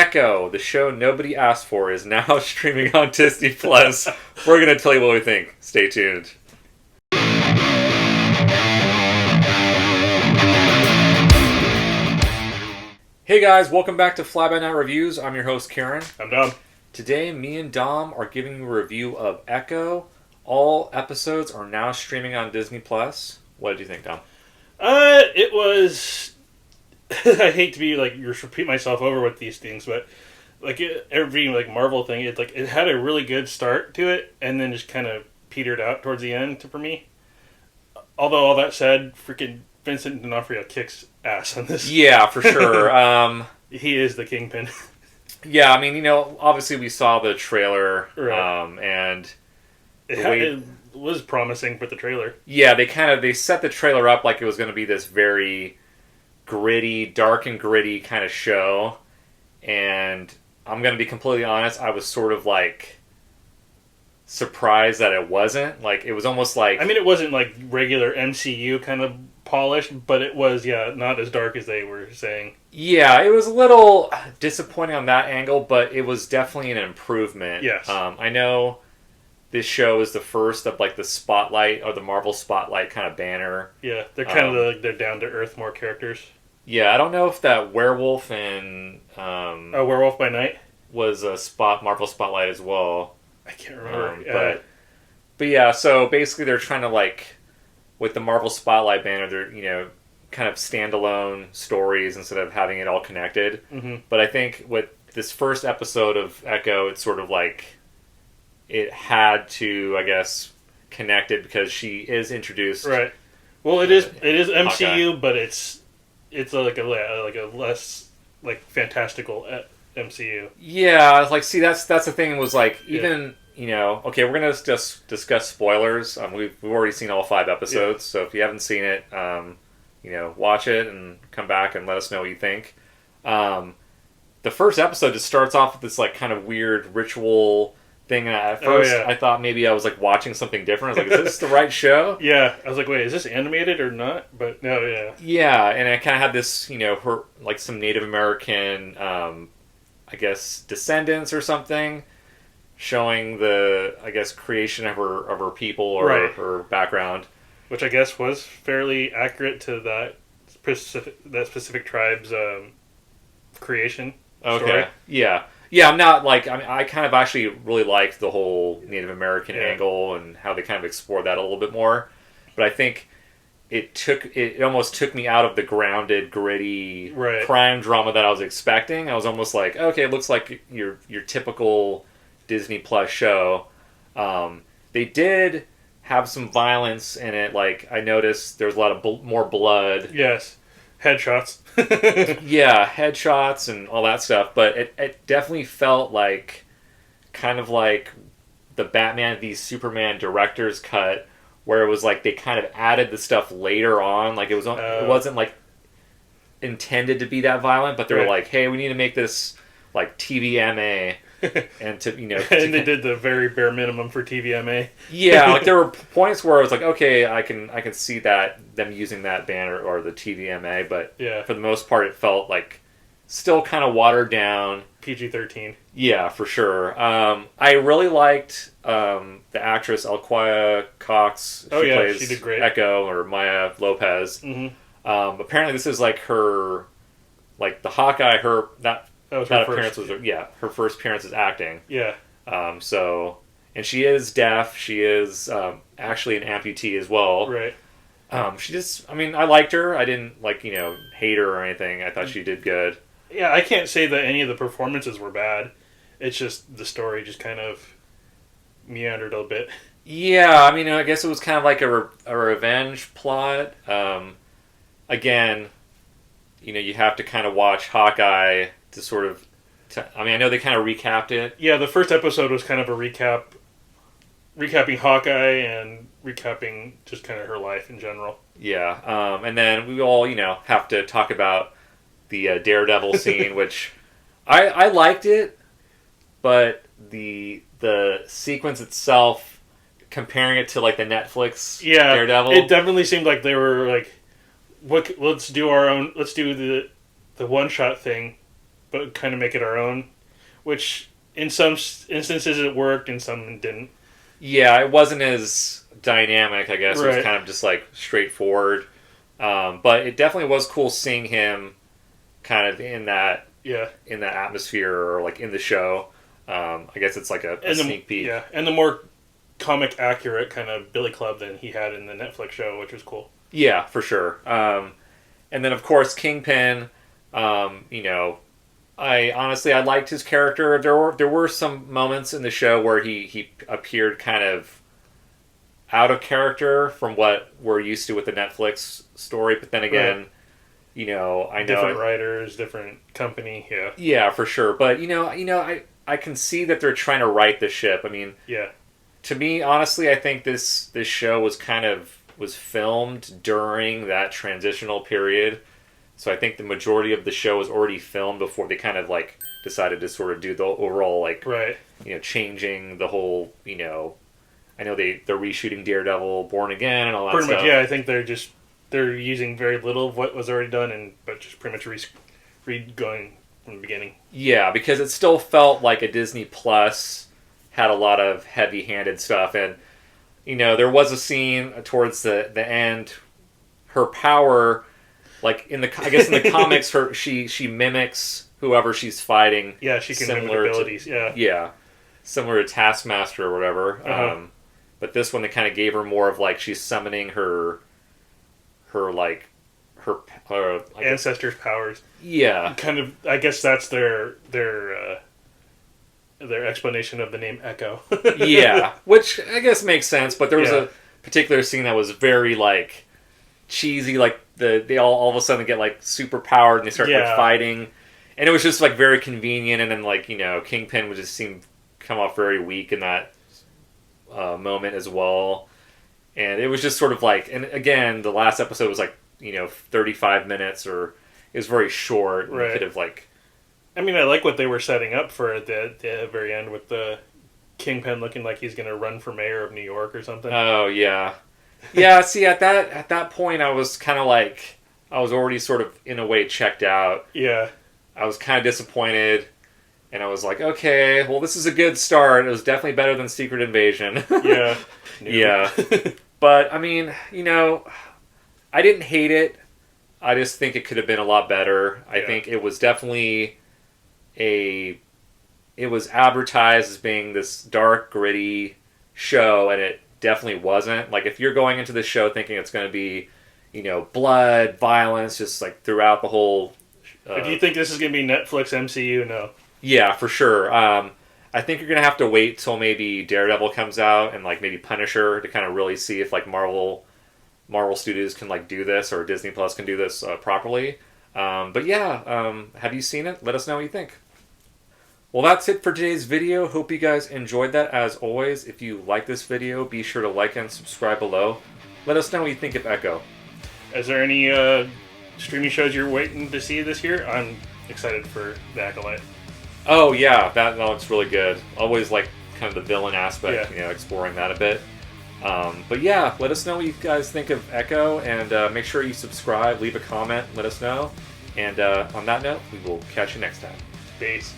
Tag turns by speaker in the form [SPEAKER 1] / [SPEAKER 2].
[SPEAKER 1] Echo, the show nobody asked for, is now streaming on Disney Plus. We're going to tell you what we think. Stay tuned. Hey guys, welcome back to Fly By Night Reviews. I'm your host, Kiren.
[SPEAKER 2] I'm Dom.
[SPEAKER 1] Today, me and Dom are giving you a review of Echo. All episodes are now streaming on Disney Plus. What did you think, Dom?
[SPEAKER 2] It was... I hate to be repeat myself over with these things, but every Marvel thing, it had a really good start to it, and then just kind of petered out towards the end for me. Although all that said, freaking Vincent D'Onofrio kicks ass on this.
[SPEAKER 1] Yeah, for sure.
[SPEAKER 2] He is the kingpin.
[SPEAKER 1] Yeah, I mean, obviously we saw the trailer,
[SPEAKER 2] right.
[SPEAKER 1] And
[SPEAKER 2] it was promising for the trailer.
[SPEAKER 1] Yeah, they set the trailer up like it was going to be this very gritty, dark and gritty kind of show, and I'm going to be completely honest, I was sort of surprised that it wasn't. It was almost like... I
[SPEAKER 2] mean, it wasn't regular MCU kind of polished, but it was, not as dark as they were saying.
[SPEAKER 1] Yeah, it was a little disappointing on that angle, but it was definitely an improvement.
[SPEAKER 2] Yes.
[SPEAKER 1] I know this show is the first of the Spotlight, or the Marvel Spotlight kind of banner.
[SPEAKER 2] Yeah, they're kind of they're down-to-earth more characters.
[SPEAKER 1] Yeah, I don't know if that Werewolf and...
[SPEAKER 2] Werewolf by Night?
[SPEAKER 1] Was a Marvel Spotlight as well.
[SPEAKER 2] I can't remember.
[SPEAKER 1] But yeah, so basically they're trying to with the Marvel Spotlight banner, they're, kind of standalone stories instead of having it all connected.
[SPEAKER 2] Mm-hmm.
[SPEAKER 1] But I think with this first episode of Echo, it's sort of it had to, I guess, connect it because she is introduced.
[SPEAKER 2] Right. Well, it is MCU,
[SPEAKER 1] Hawkeye.
[SPEAKER 2] but it's a less fantastical MCU.
[SPEAKER 1] Yeah, see, that's the thing was even. Okay, we're going to just discuss spoilers. We've already seen all 5 episodes, so if you haven't seen it, watch it and come back and let us know what you think. The first episode just starts off with this kind of weird ritual thing, and at first I thought maybe I was watching something different. I was is this the right show?
[SPEAKER 2] Yeah, I was wait, is this animated or not? But no, yeah.
[SPEAKER 1] Yeah, and I kind of had this, her some Native American, I guess, descendants or something, showing the, I guess, creation of her people or her background,
[SPEAKER 2] which I guess was fairly accurate to that specific tribe's creation.
[SPEAKER 1] Okay.
[SPEAKER 2] Story.
[SPEAKER 1] Yeah. I'm not I kind of actually really liked the whole Native American angle and how they kind of explored that a little bit more, but I think it almost took me out of the grounded, gritty crime drama that I was expecting. I was almost okay, it looks like your typical Disney Plus show. They did have some violence in it. I noticed there was a lot of more blood.
[SPEAKER 2] Yes. Headshots.
[SPEAKER 1] Yeah, headshots and all that stuff. But it definitely felt kind of like the Batman v Superman director's cut, where it was they kind of added the stuff later on. It wasn't intended to be that violent, but they were hey, we need to make this TVMA. And
[SPEAKER 2] and they did the very bare minimum for TVMA.
[SPEAKER 1] Yeah, there were points where I was okay, I can see that them using that banner or the TVMA, but for the most part, it felt still kind of watered down.
[SPEAKER 2] PG-13.
[SPEAKER 1] Yeah, for sure. I really liked the actress Alquia Cox.
[SPEAKER 2] She did great.
[SPEAKER 1] Echo or Maya Lopez.
[SPEAKER 2] Mm-hmm.
[SPEAKER 1] Apparently, this is her, the Hawkeye. That appearance was her first appearance as acting.
[SPEAKER 2] Yeah.
[SPEAKER 1] And she is deaf. She is actually an amputee as well.
[SPEAKER 2] Right.
[SPEAKER 1] She just, I liked her. I didn't hate her or anything. I thought she did good.
[SPEAKER 2] Yeah, I can't say that any of the performances were bad. It's just the story just kind of meandered a bit.
[SPEAKER 1] Yeah, I guess it was kind of a revenge plot. Again, you have to kind of watch Hawkeye to sort of... I know they kind of recapped it.
[SPEAKER 2] Yeah, the first episode was kind of a recapping Hawkeye and recapping just kind of her life in general.
[SPEAKER 1] Yeah, and then we all, have to talk about the Daredevil scene, which I liked it, but the sequence itself, comparing it to the Netflix Daredevil...
[SPEAKER 2] it definitely seemed like they were let's do the one-shot thing, but kind of make it our own, which in some instances it worked, in some didn't.
[SPEAKER 1] Yeah, it wasn't as dynamic, I guess. It was
[SPEAKER 2] Right.
[SPEAKER 1] kind of just like straightforward. But it definitely was cool seeing him kind of in that
[SPEAKER 2] Yeah.
[SPEAKER 1] atmosphere or like in the show. I guess it's like a sneak peek.
[SPEAKER 2] Yeah, and the more comic accurate kind of Billy Club than he had in the Netflix show, which was cool.
[SPEAKER 1] Yeah, for sure. And then of course Kingpin. You know, I liked his character. There were some moments in the show where he appeared kind of out of character from what we're used to with the Netflix story. But then again,
[SPEAKER 2] Right.
[SPEAKER 1] you know, I know
[SPEAKER 2] Different writers, different company. Yeah.
[SPEAKER 1] yeah, for sure. But I can see that they're trying to right the ship. I mean,
[SPEAKER 2] Yeah.
[SPEAKER 1] to me, honestly, I think this show was filmed during that transitional period. So I think the majority of the show was already filmed before they kind of like decided to sort of do the overall like
[SPEAKER 2] Right.
[SPEAKER 1] changing the whole I know they're reshooting Daredevil, Born Again, and all that
[SPEAKER 2] Pretty
[SPEAKER 1] stuff.
[SPEAKER 2] much. Yeah, I think they're using very little of what was already done, but just pretty much going from the beginning.
[SPEAKER 1] Yeah, because it still felt like a Disney Plus had a lot of heavy-handed stuff, and there was a scene towards the end. Her power, like I guess in the comics, she mimics whoever she's fighting.
[SPEAKER 2] Yeah, she can mimic
[SPEAKER 1] similar
[SPEAKER 2] abilities.
[SPEAKER 1] yeah, similar to Taskmaster or whatever.
[SPEAKER 2] Uh-huh.
[SPEAKER 1] But this one, they kind of gave her more of like she's summoning her
[SPEAKER 2] Ancestors' powers.
[SPEAKER 1] Yeah.
[SPEAKER 2] Kind of. I guess that's their explanation of the name Echo.
[SPEAKER 1] Yeah, which I guess makes sense. But there was
[SPEAKER 2] Yeah.
[SPEAKER 1] a particular scene that was very like cheesy. Like they all of a sudden get like super powered and they start like fighting, and it was just like very convenient. And then like Kingpin would just come off very weak in that moment as well. And it was just sort of like, and again, the last episode was like 35 minutes, or it was very short.
[SPEAKER 2] Right.
[SPEAKER 1] You could have like.
[SPEAKER 2] I mean, I like what they were setting up for at the very end with the Kingpin looking like he's going to run for mayor of New York or something.
[SPEAKER 1] Oh yeah, yeah. See, at that point, I was kind of like, I was already sort of in a way checked out.
[SPEAKER 2] Yeah,
[SPEAKER 1] I was kind of disappointed, and I was like, okay, well, this is a good start. It was definitely better than Secret Invasion.
[SPEAKER 2] Yeah,
[SPEAKER 1] yeah. But I mean, I didn't hate it. I just think it could have been a lot better. I think it was definitely it was advertised as being this dark, gritty show, and it definitely wasn't. Like, if you're going into this show thinking it's going to be, blood, violence, just like throughout the whole.
[SPEAKER 2] If you think this is going to be Netflix MCU, no.
[SPEAKER 1] Yeah, for sure. I think you're going to have to wait till maybe Daredevil comes out and like maybe Punisher to kind of really see if like Marvel Studios can like do this, or Disney Plus can do this properly. But yeah, have you seen it? Let us know what you think. Well, that's it for today's video. Hope you guys enjoyed that. As always, if you like this video, be sure to like and subscribe below. Let us know what you think of Echo.
[SPEAKER 2] Is there any streaming shows you're waiting to see this year? I'm excited for The Acolyte.
[SPEAKER 1] Oh yeah, that looks really good. Always like kind of the villain aspect,
[SPEAKER 2] Yeah.
[SPEAKER 1] exploring that a bit. But yeah, let us know what you guys think of Echo, and make sure you subscribe, leave a comment, let us know. And on that note, we will catch you next time.
[SPEAKER 2] Peace.